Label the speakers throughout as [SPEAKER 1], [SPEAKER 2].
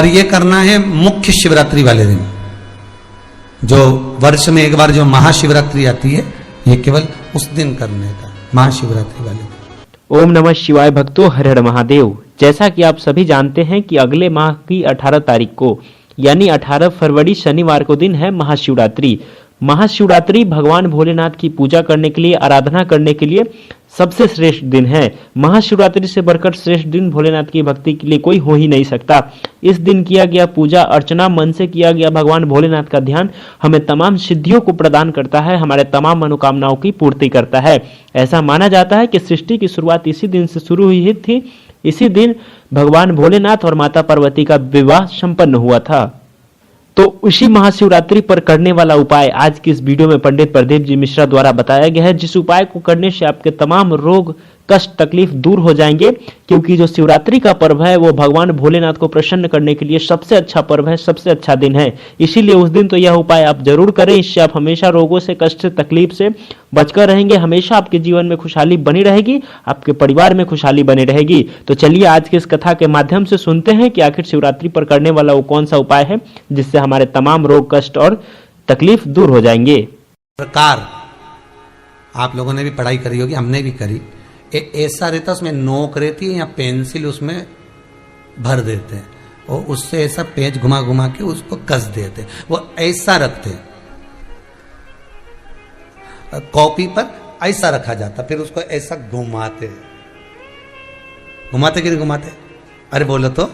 [SPEAKER 1] पर ये करना है मुख्य शिवरात्रि वाले दिन, जो वर्ष में एक बार जो महाशिवरात्रि आती है, ये केवल उस दिन करने का, महाशिवरात्रि वाले दिन।
[SPEAKER 2] ओम नमः शिवाय भक्तों, हर हर महादेव। जैसा कि आप सभी जानते हैं कि अगले माह की 18 तारीख को यानी 18 फरवरी शनिवार को दिन है महाशिवरात्रि। महाशिवरात्रि भगवान भोलेनाथ की पूजा करने के लिए, आराधना करने के लिए सबसे श्रेष्ठ दिन है। महाशिवरात्रि से बढ़कर श्रेष्ठ दिन भोलेनाथ की भक्ति के लिए कोई हो ही नहीं सकता। इस दिन किया गया पूजा अर्चना, मन से किया गया भगवान भोलेनाथ का ध्यान हमें तमाम सिद्धियों को प्रदान करता है, हमारे तमाम मनोकामनाओं की पूर्ति करता है। ऐसा माना जाता है कि सृष्टि की शुरुआत इसी दिन से शुरू हुई थी। इसी दिन भगवान भोलेनाथ और माता पार्वती का विवाह संपन्न हुआ था। तो उसी महाशिवरात्रि पर करने वाला उपाय आज की इस वीडियो में पंडित प्रदीप जी मिश्रा द्वारा बताया गया है, जिस उपाय को करने से आपके तमाम रोग कष्ट तकलीफ दूर हो जाएंगे। क्योंकि जो शिवरात्रि का पर्व है वो भगवान भोलेनाथ को प्रसन्न करने के लिए सबसे अच्छा पर्व है, सबसे अच्छा दिन है। इसीलिए उस दिन तो यह उपाय आप जरूर करें। इससे आप हमेशा रोगों से, कष्ट से, तकलीफ से बचकर रहेंगे। हमेशा आपके जीवन में खुशहाली बनी रहेगी, आपके परिवार में खुशहाली बनी रहेगी। तो चलिए आज की इस कथा के माध्यम से सुनते हैं कि आखिर शिवरात्रि पर करने वाला वो कौन सा उपाय है जिससे हमारे तमाम रोग कष्ट और तकलीफ दूर हो जाएंगे।
[SPEAKER 1] प्रकार आप लोगों ने भी पढ़ाई करी होगी, हमने भी करी। ऐसा रहता, उसमें नोक रहती है या पेंसिल उसमें भर देते हैं और उससे ऐसा पेज घुमा घुमा के उसको कस देते हैं। वो ऐसा रखते हैं, कॉपी पर ऐसा रखा जाता, फिर उसको ऐसा घुमाते घुमाते कि नहीं घुमाते? अरे बोलो तो,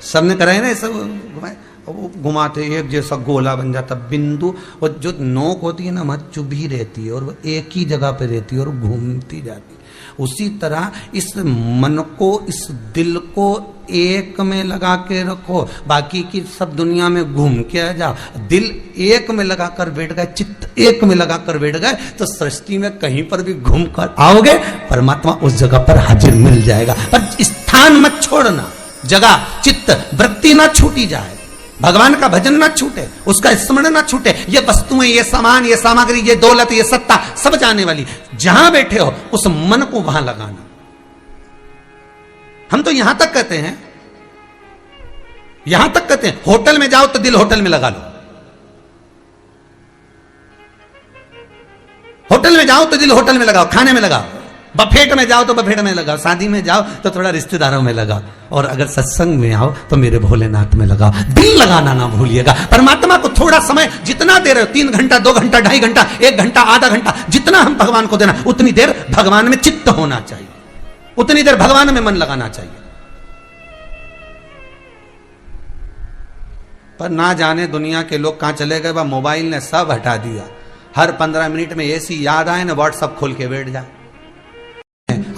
[SPEAKER 1] सबने करा है ना ऐसा घुमाए, वो घुमाते एक जैसा गोला बन जाता बिंदु। और जो नोक होती है ना वहाँ चुभी रहती है और वो एक ही जगह पे रहती है और घूमती जाती है। उसी तरह इस मन को, इस दिल को एक में लगा के रखो, बाकी की सब दुनिया में घूम के आ जाओ। दिल एक में लगा कर बैठ गए, चित्त एक में लगा कर बैठ गए तो सृष्टि में कहीं पर भी घूम कर आओगे, परमात्मा उस जगह पर हाजिर मिल जाएगा। पर स्थान मत छोड़ना, जगह चित्त वृत्ति ना छूटी जाए, भगवान का भजन ना छूटे, उसका स्मरण ना छूटे। ये वस्तुएं, ये सामान, ये सामग्री, ये दौलत, ये सत्ता सब जाने वाली। जहां बैठे हो उस मन को वहां लगाना। हम तो यहां तक कहते हैं, होटल में जाओ तो दिल होटल में लगा लो, होटल में जाओ तो दिल होटल में लगाओ, खाने में लगाओ, बफेट में जाओ तो बफेट में लगाओ, शादी में जाओ तो थोड़ा रिश्तेदारों में लगाओ, और अगर सत्संग में आओ तो मेरे भोलेनाथ में लगाओ। दिल लगाना ना भूलिएगा। परमात्मा को थोड़ा समय जितना दे रहे हो, 3 घंटा, 2 घंटा, 2.5 घंटा, 1 घंटा, आधा घंटा, जितना हम भगवान को देना, उतनी देर भगवान में चित्त होना चाहिए, उतनी देर भगवान में मन लगाना चाहिए। पर ना जाने दुनिया के लोग कहां चले गए, वह मोबाइल ने सब हटा दिया। हर 15 मिनट में ऐसी याद आए ना, व्हाट्सअप खोल के बैठ जाए।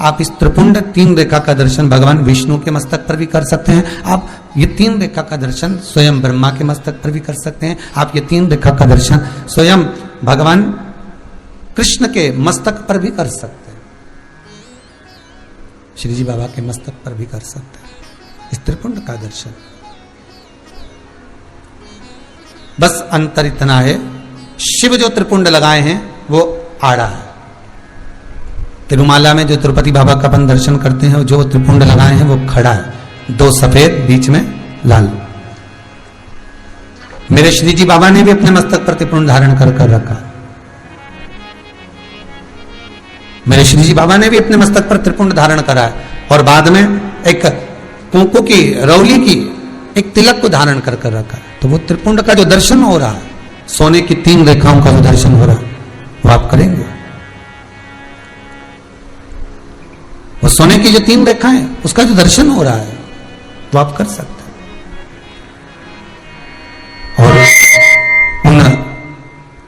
[SPEAKER 1] आप इस त्रिपुंड 3 रेखा का दर्शन भगवान विष्णु के मस्तक पर भी कर सकते हैं। आप ये 3 रेखा का दर्शन स्वयं ब्रह्मा के मस्तक पर भी कर सकते हैं। आप ये 3 रेखा का दर्शन स्वयं भगवान कृष्ण के मस्तक पर भी कर सकते हैं, श्री जी बाबा के मस्तक पर भी कर सकते हैं इस त्रिपुंड का दर्शन। बस अंतर इतना है, शिव जो त्रिपुंड लगाए हैं वो आड़ा है। तिरुमाला में जो तिरुपति बाबा का अपन दर्शन करते हैं, जो त्रिपुंड लगाए हैं वो खड़ा है, 2 सफेद बीच में लाल। मेरे श्री जी बाबा ने भी अपने मस्तक पर त्रिपुंड धारण कर रखा। मेरे श्री जी बाबा ने भी अपने मस्तक पर त्रिपुंड धारण करा है और बाद में एक कुंकू की रौली की एक तिलक को धारण कर रखा है। तो वो त्रिपुंड का जो दर्शन हो रहा है, सोने की 3 रेखाओं का जो दर्शन हो रहा है, वो आप करेंगे। वो सोने की जो 3 रेखाएं, उसका जो दर्शन हो रहा है वो आप कर सकते हैं। और उन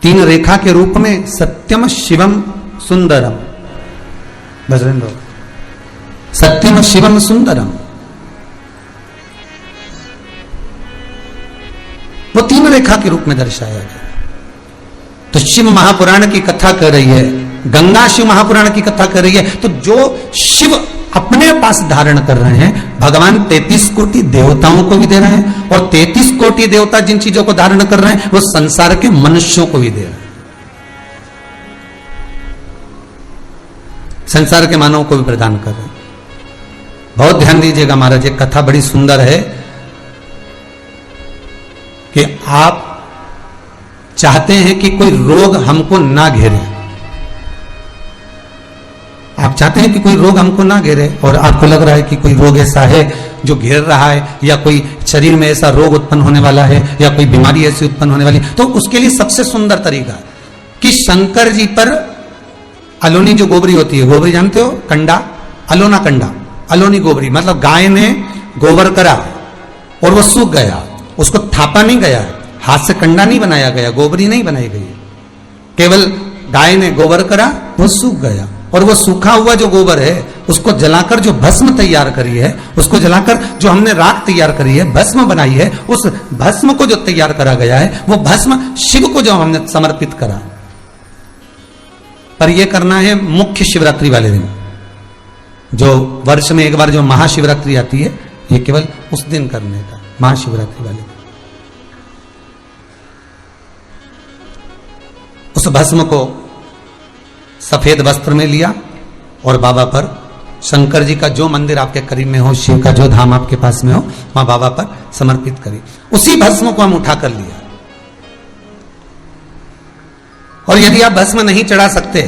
[SPEAKER 1] 3 रेखा के रूप में सत्यम शिवम सुंदरम, बजरंग, सत्यम शिवम सुंदरम, वो 3 रेखा के रूप में दर्शाया गया। तो शिव महापुराण की कथा कर रही है, गंगा शिव महापुराण की कथा कर रही है। तो जो शिव अपने पास धारण कर रहे हैं, भगवान 33 कोटि देवताओं को भी दे रहे हैं, और 33 कोटि देवता जिन चीजों को धारण कर रहे हैं वो संसार के मनुष्यों को भी दे रहे हैं, संसार के मानवों को भी प्रदान कर रहे हैं। बहुत ध्यान दीजिएगा महाराज, ये कथा बड़ी सुंदर है। कि आप चाहते हैं कि कोई रोग हमको ना घेरे, आप चाहते हैं कि कोई रोग हमको ना घेरे, और आपको लग रहा है कि कोई रोग ऐसा है जो घेर रहा है, या कोई शरीर में ऐसा रोग उत्पन्न होने वाला है, या कोई बीमारी ऐसी उत्पन्न होने वाली है, तो उसके लिए सबसे सुंदर तरीका कि शंकर जी पर अलोनी जो गोबरी होती है, गोबरी जानते हो, कंडा, अलोना कंडा, अलोनी गोबरी, मतलब गाय ने गोबर करा और वो सूख गया, उसको थापा नहीं गया, हाथ से कंडा नहीं बनाया गया, गोबरी नहीं बनाई गई, केवल गाय ने गोबर करा, वो सूख गया, और वो सूखा हुआ जो गोबर है उसको जलाकर जो भस्म तैयार करी है, उसको जलाकर जो हमने राख तैयार करी है, भस्म बनाई है, उस भस्म को जो तैयार करा गया है, वो भस्म शिव को जो हमने समर्पित करा। पर यह करना है मुख्य शिवरात्रि वाले दिन, जो वर्ष में एक बार जो महाशिवरात्रि आती है, ये केवल उस दिन करने का, महाशिवरात्रि वाले दिन। उस भस्म को सफेद वस्त्र में लिया और बाबा पर, शंकर जी का जो मंदिर आपके करीब में हो, शिव का जो धाम आपके पास में हो, वहां बाबा पर समर्पित करी। उसी भस्म को हम उठा कर लिया, और यदि आप भस्म नहीं चढ़ा सकते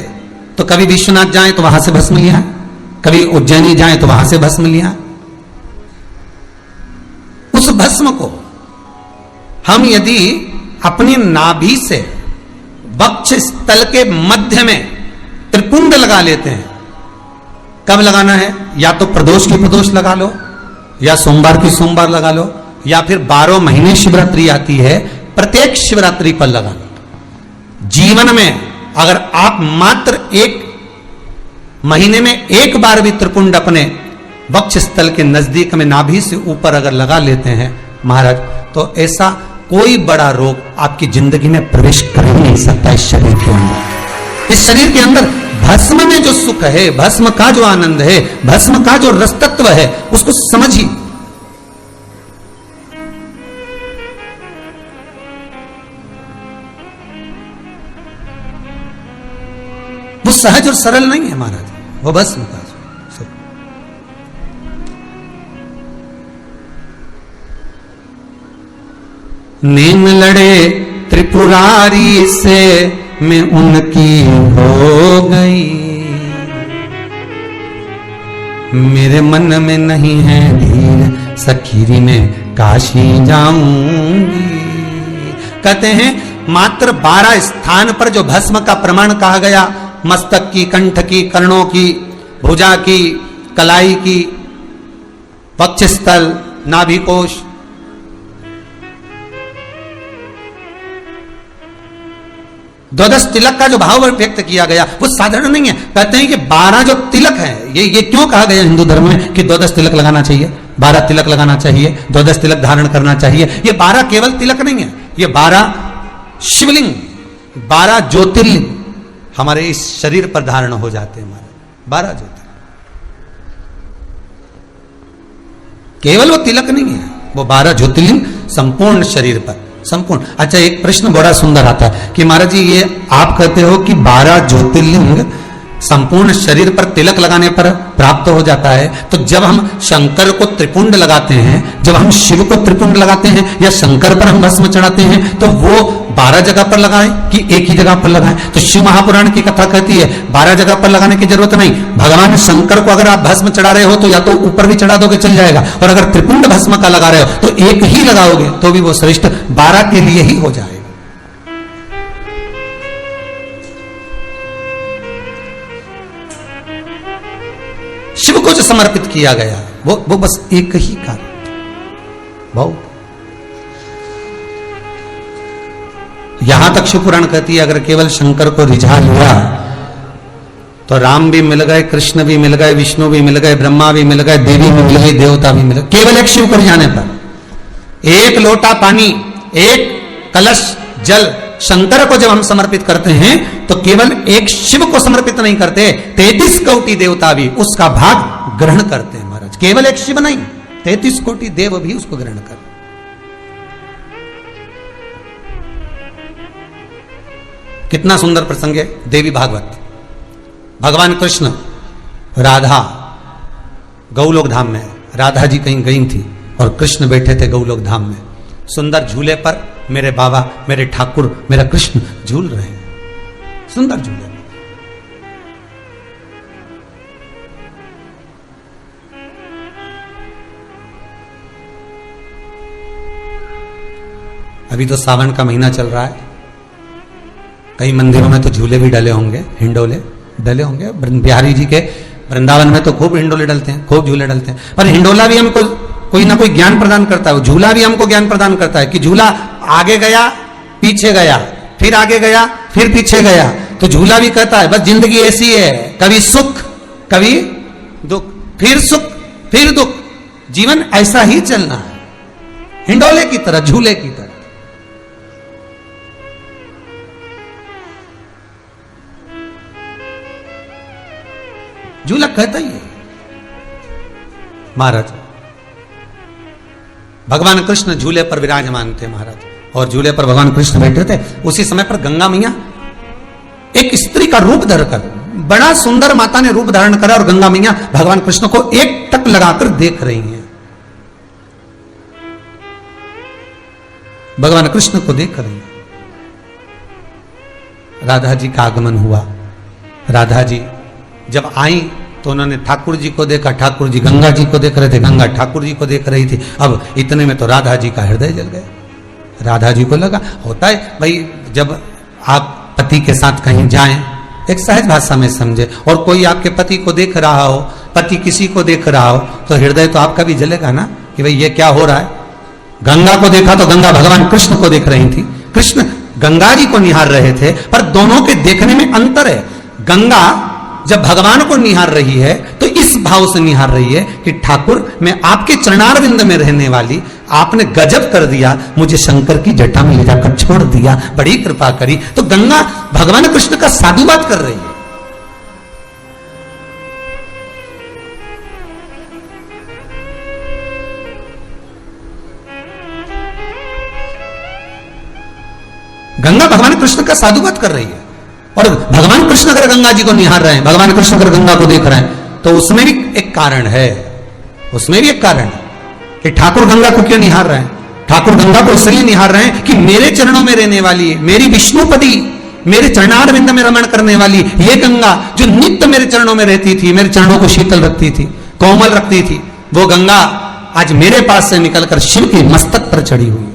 [SPEAKER 1] तो कभी विश्वनाथ जाएं तो वहां से भस्म लिया, कभी उज्जैनी जाएं तो वहां से भस्म लिया। उस भस्म को हम यदि अपनी नाभि से वक्ष स्थल के मध्य में त्रिपुंड लगा लेते हैं, कब लगाना है, या तो प्रदोष की प्रदोष लगा लो, या सोमवार की सोमवार लगा लो, या फिर 12 महीने शिवरात्रि आती है, प्रत्येक शिवरात्रि पर लगा लो। जीवन में अगर आप मात्र एक महीने में एक बार भी त्रिपुंड अपने वक्ष स्थल के नजदीक में नाभि से ऊपर अगर लगा लेते हैं महाराज, तो ऐसा कोई बड़ा रोग आपकी जिंदगी में प्रवेश कर ही नहीं सकता। इस शरीर के अंदर, इस शरीर के अंदर भस्म में जो सुख है, भस्म का जो आनंद है, भस्म का जो रस तत्व है, उसको समझिए। वो सहज और सरल नहीं है महाराज, वो भस्म का नीम लड़े त्रिपुरारी से मैं उनकी हो गई, मेरे मन में नहीं है धीर, सखीरी में काशी जाऊंगी। कहते हैं मात्र 12 स्थान पर जो भस्म का प्रमाण कहा गया, मस्तक की, कंठ की, कर्णों की, भुजा की, कलाई की, वक्षस्थल, नाभिकोश, द्वादश तिलक का जो भाव व्यक्त किया गया वो साधारण नहीं है। कहते हैं कि 12 जो तिलक है, ये क्यों कहा गया हिंदू धर्म में कि द्वादश तिलक लगाना चाहिए, 12 तिलक लगाना चाहिए, द्वादश तिलक धारण करना चाहिए। ये 12 केवल तिलक नहीं है, ये 12 शिवलिंग, 12 ज्योतिर्लिंग हमारे इस शरीर पर धारण हो जाते हैं। हमारे 12 ज्योतिर्लिंग, केवल वो तिलक नहीं है, वो 12 ज्योतिर्लिंग संपूर्ण शरीर पर, संपूर्ण। अच्छा, एक प्रश्न बड़ा सुंदर आता है कि महाराज जी ये आप कहते हो कि 12 ज्योतिर्लिंग संपूर्ण शरीर पर तिलक लगाने पर प्राप्त हो जाता है, तो जब हम शंकर को त्रिपुंड लगाते हैं, जब हम शिव को त्रिपुंड लगाते हैं या शंकर पर हम भस्म चढ़ाते हैं, तो वो 12 जगह पर लगाएं कि एक ही जगह पर लगाएं? तो शिव महापुराण की कथा कहती है 12 जगह पर लगाने की जरूरत नहीं। भगवान शंकर को अगर आप भस्म चढ़ा रहे हो तो या तो ऊपर भी चढ़ा दोगे चल जाएगा, और अगर त्रिपुंड भस्म का लगा रहे हो तो एक ही लगाओगे तो भी वो श्रेष्ठ 12 के लिए ही हो जाएगा। शिव को जो समर्पित किया गया वो बस एक ही कार्य। बहुत यहां तक शिव पुराण कहती है अगर केवल शंकर को रिझा लिया तो राम भी मिल गए, कृष्ण भी मिल गए, विष्णु भी मिल गए, ब्रह्मा भी मिल गए, देवी भी मिल गई, देवता भी मिल गए। केवल एक शिव को रिझाने पर, एक लोटा पानी, एक कलश जल शंकर को जब हम समर्पित करते हैं तो केवल एक शिव को समर्पित नहीं करते, 33 कोटि देवता भी उसका भाग ग्रहण करते हैं महाराज। केवल एक शिव नहीं, 33 कोटि देव भी उसको ग्रहण करते। कितना सुंदर प्रसंग है देवी भागवत। भगवान कृष्ण, राधा गौलोक धाम में, राधा जी कहीं गई थी और कृष्ण बैठे थे गौलोक धाम में, सुंदर झूले पर मेरे बाबा, मेरे ठाकुर, मेरा कृष्ण झूल रहे हैं, सुंदर झूले। अभी तो सावन का महीना चल रहा है, कई मंदिरों में तो झूले भी डले होंगे, हिंडोले डले होंगे। बिहारी जी के वृंदावन में तो खूब हिंडोले डलते हैं, खूब झूले डलते हैं। पर हिंडोला भी हमको कोई ना कोई ज्ञान प्रदान करता है, झूला भी हमको ज्ञान प्रदान करता है कि झूला आगे गया, पीछे गया, फिर आगे गया, फिर पीछे गया। तो झूला भी कहता है बस जिंदगी ऐसी है, कभी सुख कभी दुख, फिर सुख फिर दुख, जीवन ऐसा ही चलना है, हिंडोले की तरह, झूले की तरह। झूला कहता ही है। महाराज भगवान कृष्ण झूले पर विराजमान थे महाराज, और झूले पर भगवान कृष्ण बैठे थे। उसी समय पर गंगा मैया एक स्त्री का रूप धरकर, बड़ा सुंदर माता ने रूप धारण करा, और गंगा मैया भगवान कृष्ण को एक टक लगाकर देख रही हैं, भगवान कृष्ण को देख रही हैं। राधा जी का आगमन हुआ। राधा जी जब आई तो उन्होंने ठाकुर जी को देखा, ठाकुर जी गंगा जी को देख रहे थे, गंगा ठाकुर जी को देख रही थी। अब इतने में तो राधा जी का हृदय जल गया। राधा जी को लगा, होता है भाई, जब आप पति के साथ कहीं जाएं, एक सहज भाषा में समझे, और कोई आपके पति को देख रहा हो, पति किसी को देख रहा हो, तो हृदय तो आपका भी जलेगा ना कि भाई ये क्या हो रहा है। गंगा को देखा तो गंगा भगवान कृष्ण को देख रही थी, कृष्ण गंगा जी को निहार रहे थे, पर दोनों के देखने में अंतर है। गंगा जब भगवान को निहार रही है तो इस भाव से निहार रही है कि ठाकुर मैं आपके चरणारविंद में रहने वाली, आपने गजब कर दिया, मुझे शंकर की जटा में ले जाकर छोड़ दिया, बड़ी कृपा करी। तो गंगा भगवान कृष्ण का साधुवाद कर रही है। गंगा भगवान कृष्ण का साधुवाद कर रही है, और भगवान कृष्ण अगर गंगा जी को निहार रहे हैं, भगवान कृष्ण अगर गंगा को देख रहे हैं, तो उसमें भी एक कारण है, उसमें भी एक कारण है कि ठाकुर गंगा को क्यों निहार रहे हैं। ठाकुर गंगा को इसलिए निहार रहे हैं कि मेरे चरणों में रहने वाली, मेरी विष्णुपति, मेरे चरणारविंद में रमण करने वाली ये गंगा जो नित्य मेरे चरणों में रहती थी, मेरे चरणों को शीतल रखती थी, कोमल रखती थी, वो गंगा आज मेरे पास से निकलकर शिव के मस्तक पर चढ़ी हुई।